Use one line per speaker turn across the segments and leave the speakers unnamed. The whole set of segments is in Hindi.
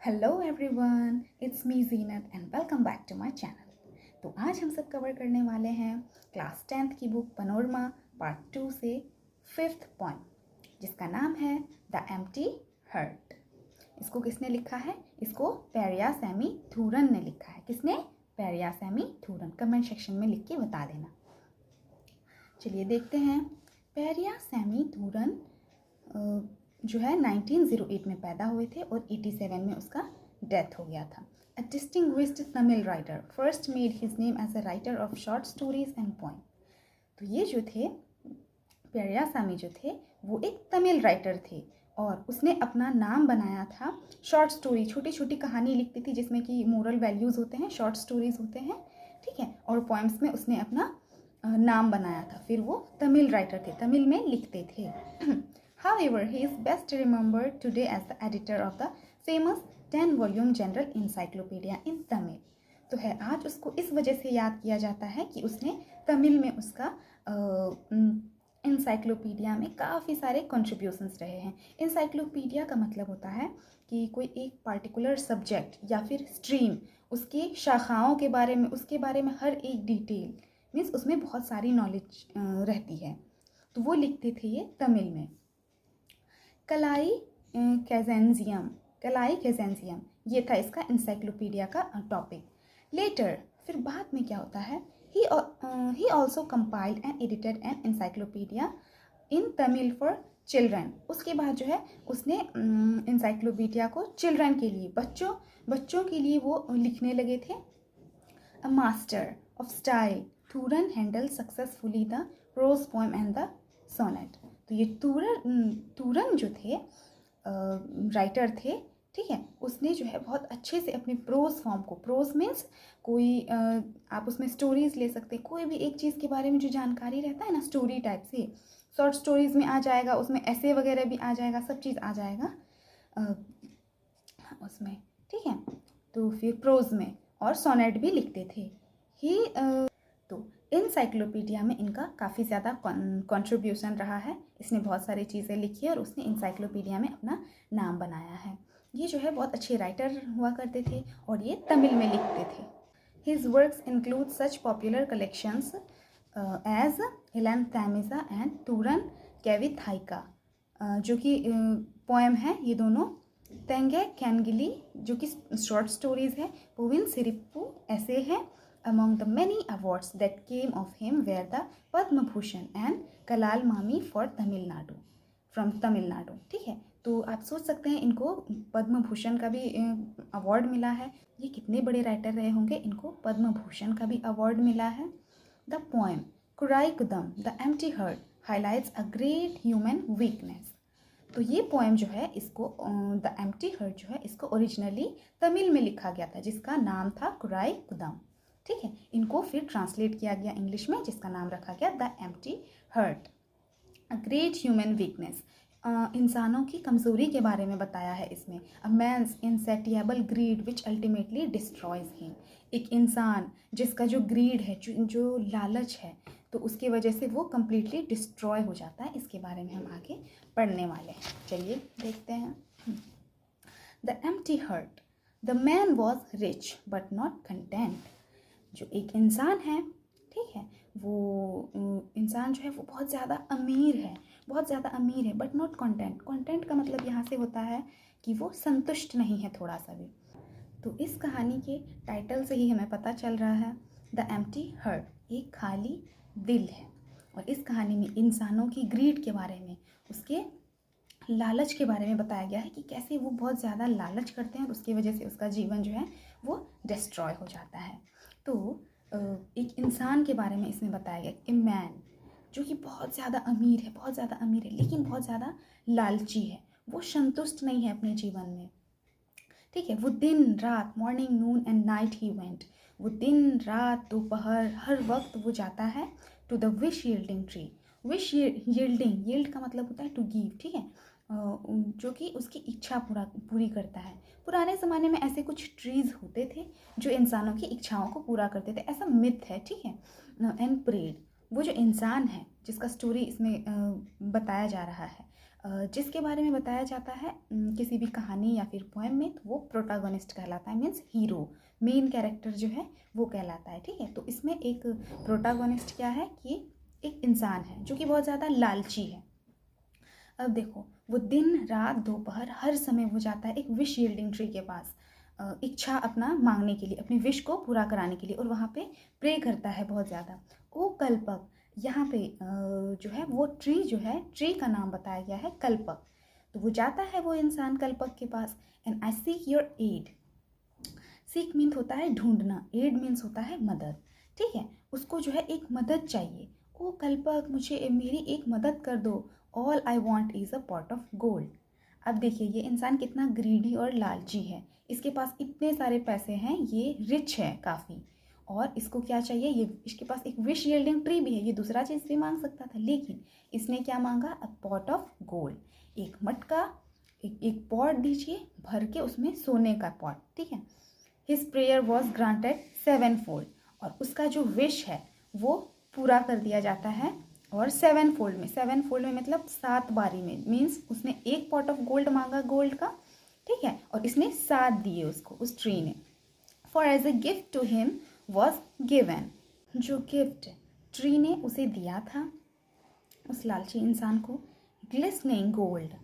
Hello everyone, it's me Zeenat and welcome back to my channel. तो आज हम सब कवर करने वाले हैं क्लास 10th की बुक पनोरमा पार्ट 2 से 5th पोएम, जिसका नाम है द एम्प्टी हर्ट। इसको किसने लिखा है? इसको पेरियासेमी थूरन ने लिखा है। किसने? पेरियासेमी थूरन। कमेंट सेक्शन में लिख के बता देना। चलिए देखते हैं। पेरियासेमी थूरन जो है 1908 में पैदा हुए थे और 87 में उसका डेथ हो गया था। A distinguished Tamil writer, first made his name as a writer of short stories and poem. तो ये जो थे पेरियासामी जो थे वो एक तमिल राइटर थे और उसने अपना नाम बनाया था शॉर्ट स्टोरी, छोटी छोटी कहानी लिखती थी जिसमें कि मोरल वैल्यूज़ होते हैं, शॉर्ट स्टोरीज होते हैं, ठीक है। और पोएम्स में उसने अपना नाम बनाया था। फिर वो तमिल राइटर थे, तमिल में लिखते थे। However, he is best remembered today as the editor of the famous 10-volume General Encyclopedia in Tamil. तो है आज उसको इस वजह से याद किया जाता है कि उसने तमिल में उसका इंसाइक्लोपीडिया में काफ़ी सारे कंट्रीब्यूशंस रहे हैं। इंसाइक्लोपीडिया का मतलब होता है कि कोई एक पार्टिकुलर सब्जेक्ट या फिर स्ट्रीम, उसकी शाखाओं के बारे में, उसके बारे में हर एक डिटेल, मीन्स उसमें बहुत सारी नॉलेज रहती है। तो वो लिखते थे ये तमिल में। कलाई कैजेंजियम ये था इसका इंसाइक्लोपीडिया का टॉपिक। लेटर, फिर बाद में क्या होता है, he also compiled and edited an encyclopedia in Tamil for children. उसके बाद जो है उसने इंसाइक्लोपीडिया को चिल्ड्रन के लिए, बच्चों के लिए वो लिखने लगे थे। A master of style, Thooran handle successfully the prose poem and the sonnet. तो ये थूरन जो थे राइटर थे, ठीक है, उसने जो है बहुत अच्छे से अपने प्रोज फॉर्म को, प्रोज मीन्स कोई आप उसमें स्टोरीज ले सकते हैं, कोई भी एक चीज़ के बारे में जो जानकारी रहता है ना, स्टोरी टाइप से, शॉर्ट स्टोरीज में आ जाएगा, उसमें ऐसे वगैरह भी आ जाएगा, सब चीज़ आ जाएगा उसमें, ठीक है। तो फिर प्रोज में और सोनेट भी लिखते थे ही। तो इंसाइक्लोपीडिया में इनका काफ़ी ज़्यादा कंट्रीब्यूशन रहा है। इसने बहुत सारी चीज़ें लिखी है और उसने इंसाइक्लोपीडिया में अपना नाम बनाया है। ये जो है बहुत अच्छे राइटर हुआ करते थे और ये तमिल में लिखते थे। His works include such popular collections as हिलन तैमिजा एंड तूरन कैविथाइका, जो कि पोएम है ये दोनों। तेंगे कैनगिली जो कि शॉर्ट स्टोरीज है। पुविन सिरिप्पू ऐसे है। Among the many awards that came of him were the Padma Bhushan and Kalal Mami for Tamil Nadu, from Tamil Nadu, ठीक है। तो आप सोच सकते हैं इनको पद्म भूषण का भी अवार्ड मिला है। ये कितने बड़े राइटर रहे होंगे, इनको पद्म भूषण का भी अवार्ड मिला है। The poem Kurai Kudam the empty heart highlights a great human weakness. तो ये पोएम जो है इसको द एम्प्टी हर्ट जो है इसको ओरिजिनली तमिल में लिखा गया था, जिसका नाम था कुराई कुदम, ठीक है। इनको फिर ट्रांसलेट किया गया इंग्लिश में, जिसका नाम रखा गया the empty heart. A great human weakness, इंसानों की कमज़ोरी के बारे में बताया है इसमें। A man's insatiable greed which ultimately destroys him, एक इंसान जिसका जो ग्रीड है, जो लालच है, तो उसकी वजह से वो कम्प्लीटली डिस्ट्रॉय हो जाता है। इसके बारे में हम आगे पढ़ने वाले हैं। चलिए देखते हैं। The empty heart, the man was rich but not content. जो एक इंसान है, ठीक है, वो इंसान जो है वो बहुत ज़्यादा अमीर है, बट नॉट कंटेंट। कंटेंट का मतलब यहाँ से होता है कि वो संतुष्ट नहीं है थोड़ा सा भी। तो इस कहानी के टाइटल से ही हमें पता चल रहा है द एम्प्टी हर्ट, एक खाली दिल है। और इस कहानी में इंसानों की ग्रीड के बारे में, उसके लालच के बारे में बताया गया है कि कैसे वो बहुत ज़्यादा लालच करते हैं और उसकी वजह से उसका जीवन जो है वो डिस्ट्रॉय हो जाता है। तो एक इंसान के बारे में इसमें बताया गया, ए मैन, जो कि बहुत ज़्यादा अमीर है, लेकिन बहुत ज़्यादा लालची है, वो संतुष्ट नहीं है अपने जीवन में, ठीक है। वो दिन रात, morning noon and night he went, वो दिन रात दोपहर हर वक्त वो जाता है to the wish yielding tree. Wish yielding, yield का मतलब होता है टू गिव, ठीक है, जो कि उसकी इच्छा पूरी करता है। पुराने ज़माने में ऐसे कुछ ट्रीज़ होते थे जो इंसानों की इच्छाओं को पूरा करते थे, ऐसा मिथ है, ठीक है। एंड प्रेड, वो जो इंसान है जिसका स्टोरी इसमें बताया जा रहा है, जिसके बारे में बताया जाता है किसी भी कहानी या फिर पोएम में, तो वो प्रोटागोनिस्ट कहलाता है, मीन्स हीरो, मेन कैरेक्टर जो है वो कहलाता है। ठीक है, तो इसमें एक प्रोटागोनिस्ट क्या है कि एक इंसान है जो कि बहुत ज़्यादा लालची है। अब देखो, वो दिन रात दोपहर हर समय वो जाता है एक विश यील्डिंग ट्री के पास, इच्छा अपना मांगने के लिए, अपनी विश को पूरा कराने के लिए, और वहाँ पे प्रे करता है बहुत ज़्यादा। ओ कल्पक, यहाँ पे जो है वो ट्री जो है, ट्री का नाम बताया गया है कल्पक। तो वो जाता है वो इंसान कल्पक के पास, and I seek your aid. Seek means होता है ढूंढना, एड मीन्स होता है मदद। ठीक है, उसको जो है एक मदद चाहिए। ओ कल्पक, मुझे मेरी एक मदद कर दो। All I want is a pot of gold. अब देखिए ये इंसान कितना ग्रीडी और लालची है, इसके पास इतने सारे पैसे हैं, ये रिच है काफ़ी, और इसको क्या चाहिए, ये इसके पास एक विश यील्डिंग ट्री भी है, ये दूसरा चीज़ भी मांग सकता था, लेकिन इसने क्या मांगा, अ पॉट ऑफ गोल्ड, एक मटका, एक पॉट दीजिए भर के, उसमें सोने का पॉट। ठीक है, his prayer was granted 7-fold, और उसका जो विश है वो पूरा कर दिया जाता है, और 7-fold में, 7-fold में मतलब 7 बारी में, मीन्स उसने एक पॉट ऑफ गोल्ड मांगा गोल्ड का, ठीक है, और इसने 7 दिए उसको, उस ट्री ने। For as a gift to him was given, जो गिफ्ट ट्री ने उसे दिया था उस लालची इंसान को, ग्लिस्टनिंग गोल्ड,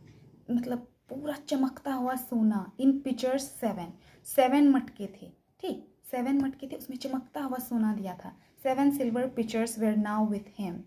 मतलब पूरा चमकता हुआ सोना, इन पिचर्स 7 मटके थे। ठीक, 7 मटके थे, उसमें चमकता हुआ सोना दिया था। 7 silver pitchers were now with him,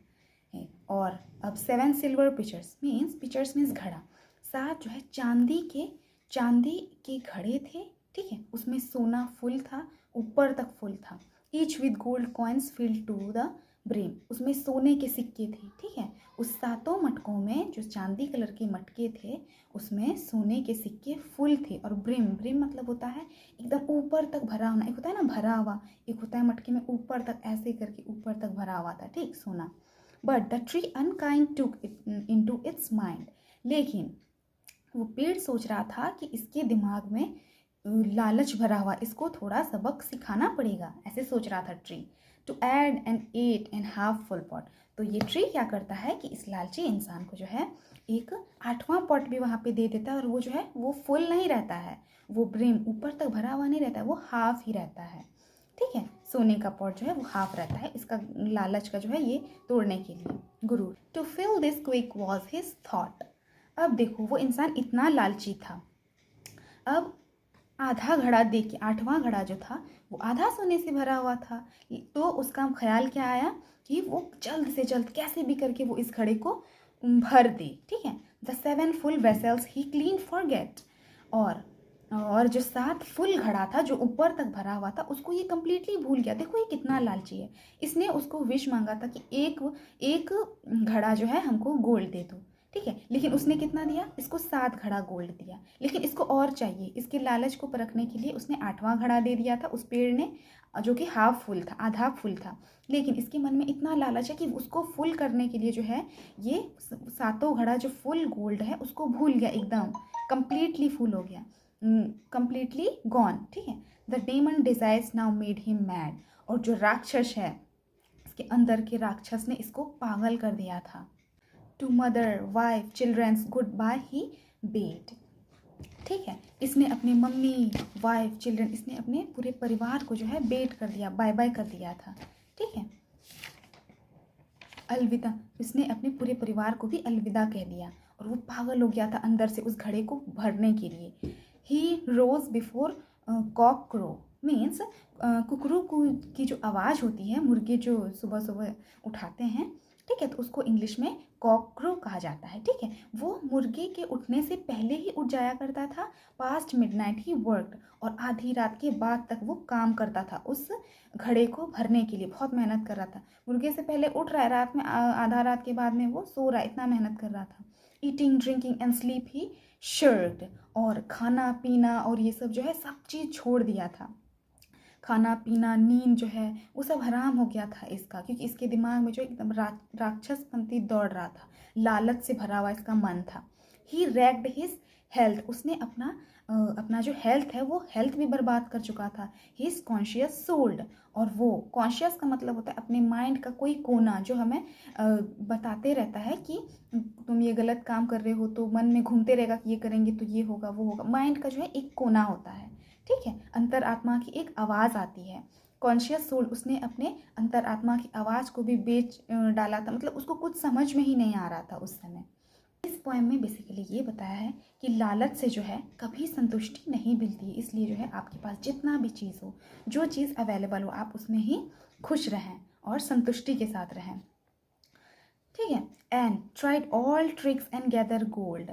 और अब 7 सिल्वर पिचर्स मीन्स घड़ा, 7 जो है चांदी के घड़े थे। ठीक है, उसमें सोना फुल था, ऊपर तक फुल था। Each with gold coins filled to the brim, उसमें सोने के सिक्के थे। ठीक है, उस 7 मटकों में जो चांदी कलर के मटके थे उसमें सोने के सिक्के फुल थे, और ब्रिम मतलब होता है एकदम ऊपर तक भरा होना, एक होता है ना भरा हुआ, एक होता है मटके में ऊपर तक ऐसे करके ऊपर तक भरा हुआ था, ठीक, सोना। But the tree unkind took into its mind, लेकिन वो पेड़ सोच रहा था कि इसके दिमाग में लालच भरा हुआ, इसको थोड़ा सबक सिखाना पड़ेगा, ऐसे सोच रहा था tree. To add an 8.5 full pot, तो ये ट्री क्या करता है कि इस लालची इंसान को जो है एक 8वां पॉट भी वहाँ पे दे देता है, और वो जो है वो फुल नहीं रहता है, वो ब्रिम ऊपर तक भरा हुआ नहीं रहता है, वो हाफ ही रहता है। ठीक है, सोने का पॉट जो है वो हाफ रहता है, इसका लालच का जो है ये तोड़ने के लिए, गुरु। To fill this quick was his thought, अब देखो वो इंसान इतना लालची था, अब आधा घड़ा देख के, 8वां घड़ा जो था वो आधा सोने से भरा हुआ था, तो उसका ख्याल क्या आया कि वो जल्द से जल्द कैसे भी करके वो इस घड़े को भर दे। ठीक है, the 7 full vessels he clean forget, और जो 7 फुल घड़ा था जो ऊपर तक भरा हुआ था उसको ये कंप्लीटली भूल गया। देखो ये कितना लालची है, इसने उसको विश मांगा था कि एक घड़ा जो है हमको गोल्ड दे दो। ठीक है, लेकिन उसने कितना दिया, इसको 7 घड़ा गोल्ड दिया, लेकिन इसको और चाहिए, इसके लालच को परखने के लिए उसने 8वां घड़ा दे दिया था उस पेड़ ने, जो कि हाफ फुल था, आधा फुल था, लेकिन इसके मन में इतना लालच है कि उसको फुल करने के लिए जो है ये 7 घड़ा जो फुल गोल्ड है उसको भूल गया, एकदम कंप्लीटली फुल हो गया, कंप्लीटली गॉन। ठीक है, the demon desires now made him mad, और जो राक्षस है, इसके अंदर के राक्षस ने इसको पागल कर दिया था। To mother wife children's goodbye he bade, ठीक है, इसने अपने मम्मी वाइफ चिल्ड्रन, इसने अपने पूरे परिवार को जो है बेड कर दिया, बाय बाय कर दिया था। ठीक है, अलविदा, इसने अपने पूरे परिवार को भी अलविदा कह दिया, और वो पागल हो गया था अंदर से उस घड़े को भरने के लिए। He rose before cock crow, means कुकरू की जो आवाज़ होती है, मुर्गे जो सुबह सुबह उठाते हैं, ठीक है, तो उसको इंग्लिश में कॉकक्रो कहा जाता है। ठीक है, वो मुर्गे के उठने से पहले ही उठ जाया करता था, पास्ट मिडनाइट ही वर्कड, और आधी रात के बाद तक वो काम करता था उस घड़े को भरने के लिए, बहुत मेहनत कर रहा था। मुर्गे से पहले उठ रहा है, रात में आधा रात के बाद में वो सो रहा है, इतना मेहनत कर रहा था। ईटिंग ड्रिंकिंग एंड स्लीप ही शर्ड, और खाना पीना और ये सब जो है सब चीज़ छोड़ दिया था, खाना पीना नींद जो है वो सब हराम हो गया था इसका, क्योंकि इसके दिमाग में जो एकदम राक्षसपंथी दौड़ रहा था, लालच से भरा हुआ इसका मन था। ही रैक्ड हिज हेल्थ, उसने अपना अपना जो हेल्थ है वो हेल्थ भी बर्बाद कर चुका था। ही इज़ कॉन्शियस सोल्ड, और वो कॉन्शियस का मतलब होता है अपने माइंड का कोई कोना जो हमें बताते रहता है कि तुम ये गलत काम कर रहे हो, तो मन में घूमते रहेगा कि ये करेंगे तो ये होगा वो होगा। माइंड का जो है एक कोना होता है, ठीक है। अंतरात्मा की एक आवाज़ आती है। कॉन्शियस सोल उसने अपने अंतरात्मा की आवाज़ को भी बेच डाला था, मतलब उसको कुछ समझ में ही नहीं आ रहा था उस समय। इस पोएम में बेसिकली ये बताया है कि लालच से जो है कभी संतुष्टि नहीं मिलती है, इसलिए जो है आपके पास जितना भी चीज़ हो, जो चीज़ अवेलेबल हो, आप उसमें ही खुश रहें और संतुष्टि के साथ रहें, ठीक है। And tried all tricks and gather gold,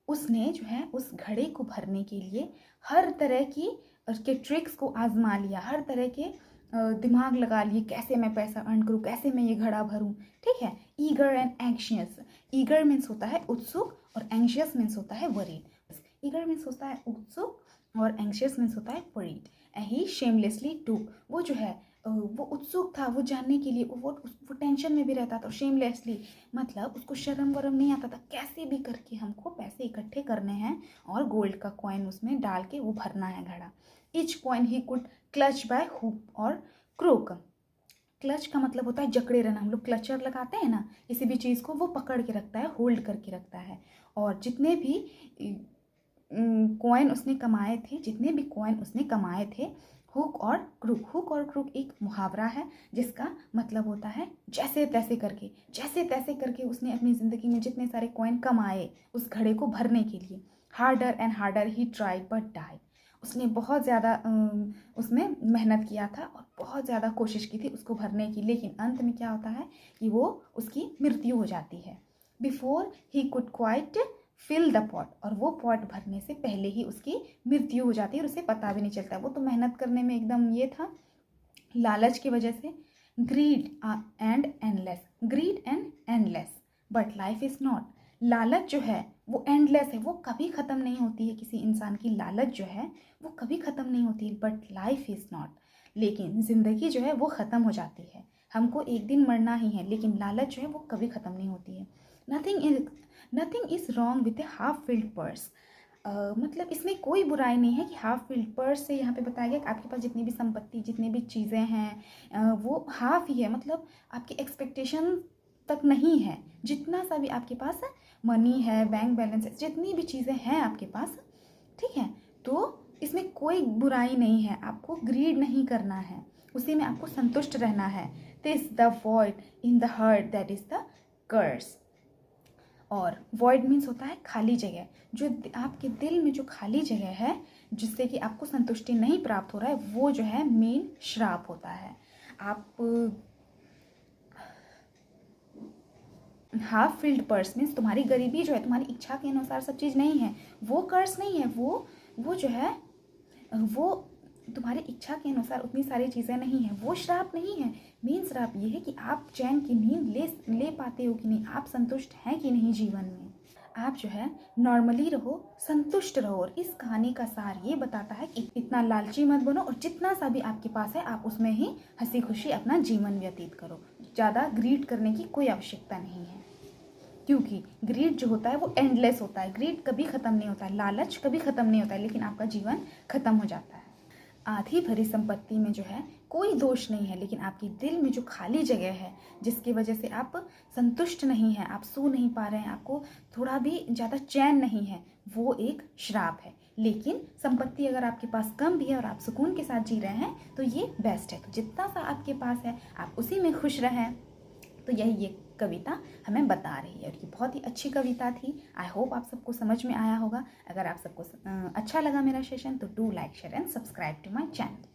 उसने जो है उस घड़े को भरने के लिए हर तरह की उसके ट्रिक्स को आजमा लिया, हर तरह के दिमाग लगा लिए, कैसे मैं पैसा अर्न करूँ, कैसे मैं ये घड़ा भरूँ, ठीक है। Eager and anxious, eager means होता है उत्सुक और एंग्शियस मीन्स होता है वरीड। ईगर मीन्स होता है उत्सुक और एंग्शियस मीन्स होता है वरीड। ही शेमलेसली टूक, वो जो है वो उत्सुक था वो जानने के लिए, वो टेंशन में भी रहता था। शेमलेसली मतलब उसको शर्म वरम नहीं आता था, कैसे भी करके हमको पैसे इकट्ठे करने हैं और गोल्ड का कॉइन उसमें डाल के वो भरना है घड़ा। Etch coin he could clutch by hook और क्रोक। क्लच का मतलब होता है जकड़े रहना, हम लोग क्लचर लगाते हैं ना किसी भी चीज़ को, वो पकड़ के रखता है, होल्ड करके रखता है। और जितने भी कॉइन उसने कमाए थे, जितने भी कॉइन उसने कमाए थे, हुक और क्रूक, हुक और क्रूक एक मुहावरा है जिसका मतलब होता है जैसे तैसे करके, जैसे तैसे करके उसने अपनी ज़िंदगी में जितने सारे कॉइन कमाए उस घड़े को भरने के लिए। Harder and harder he tried but died, उसने बहुत ज़्यादा उसमें मेहनत किया था और बहुत ज़्यादा कोशिश की थी उसको भरने की, लेकिन अंत में क्या होता है कि वो उसकी मृत्यु हो जाती है। Before he could quite fill the pot, और वो पॉट भरने से पहले ही उसकी मृत्यु हो जाती है और उसे पता भी नहीं चलता। वो तो मेहनत करने में एकदम ये था, लालच की वजह से। Grid and endless, grid and endless but life is not, लालच जो है वो एंडलेस है, वो कभी ख़त्म नहीं होती है। किसी इंसान की लालच जो है वो कभी ख़त्म नहीं होती है, बट लाइफ इज़ नॉट, लेकिन ज़िंदगी जो है वो ख़त्म हो जाती है। हमको एक दिन मरना ही है, लेकिन लालच जो है वो कभी ख़त्म नहीं होती है। Nothing is wrong with A half filled purse, मतलब इसमें कोई बुराई नहीं है कि हाफ फिल्ड पर्स से यहाँ पे बताया गया कि आपके पास जितनी भी संपत्ति, जितनी भी चीज़ें हैं वो हाफ ही है, मतलब आपकी एक्सपेक्टेशन तक नहीं है। जितना सा भी आपके पास मनी है, बैंक बैलेंस है, जितनी भी चीज़ें हैं आपके पास, ठीक है, तो इसमें कोई बुराई नहीं है। आपको ग्रीड नहीं करना है, उसी में आपको संतुष्ट रहना है। This the void in the heart that is the curse, और वॉइड मीन्स होता है खाली जगह, जो आपके दिल में जो खाली जगह है जिससे कि आपको संतुष्टि नहीं प्राप्त हो रहा है, वो जो है मेन श्राप होता है। आप हाफ फिल्ड पर्स मीन्स तुम्हारी गरीबी जो है, तुम्हारी इच्छा के अनुसार सब चीज़ नहीं है, वो कर्स नहीं है, वो जो है वो तुम्हारी इच्छा के अनुसार उतनी सारी चीज़ें नहीं हैं, वो श्राप नहीं है। मेन श्राप ये है कि आप चैन की नींद ले पाते हो कि नहीं, आप संतुष्ट हैं कि नहीं जीवन में। आप जो है नॉर्मली रहो, संतुष्ट रहो। और इस कहानी का सार ये बताता है कि इतना लालची मत बनो, और जितना सा भी आपके पास है आप उसमें ही हंसी खुशी अपना जीवन व्यतीत करो। ज़्यादा ग्रीड करने की कोई आवश्यकता नहीं है, क्योंकि ग्रीड जो होता है वो एंडलेस होता है। ग्रीड कभी ख़त्म नहीं होता है, लालच कभी ख़त्म नहीं होता है, लेकिन आपका जीवन ख़त्म हो जाता है। आधी भरी संपत्ति में जो है कोई दोष नहीं है, लेकिन आपके दिल में जो खाली जगह है जिसकी वजह से आप संतुष्ट नहीं हैं, आप सो नहीं पा रहे हैं, आपको थोड़ा भी ज़्यादा चैन नहीं है, वो एक श्राप है। लेकिन संपत्ति अगर आपके पास कम भी है और आप सुकून के साथ जी रहे हैं तो ये बेस्ट है। तो जितना सा आपके पास है आप उसी में खुश रहें। तो यही ये कविता हमें बता रही है, और ये बहुत ही अच्छी कविता थी। आई होप आप सबको समझ में आया होगा। अगर आप सबको अच्छा लगा मेरा सेशन तो do like share and subscribe to my channel.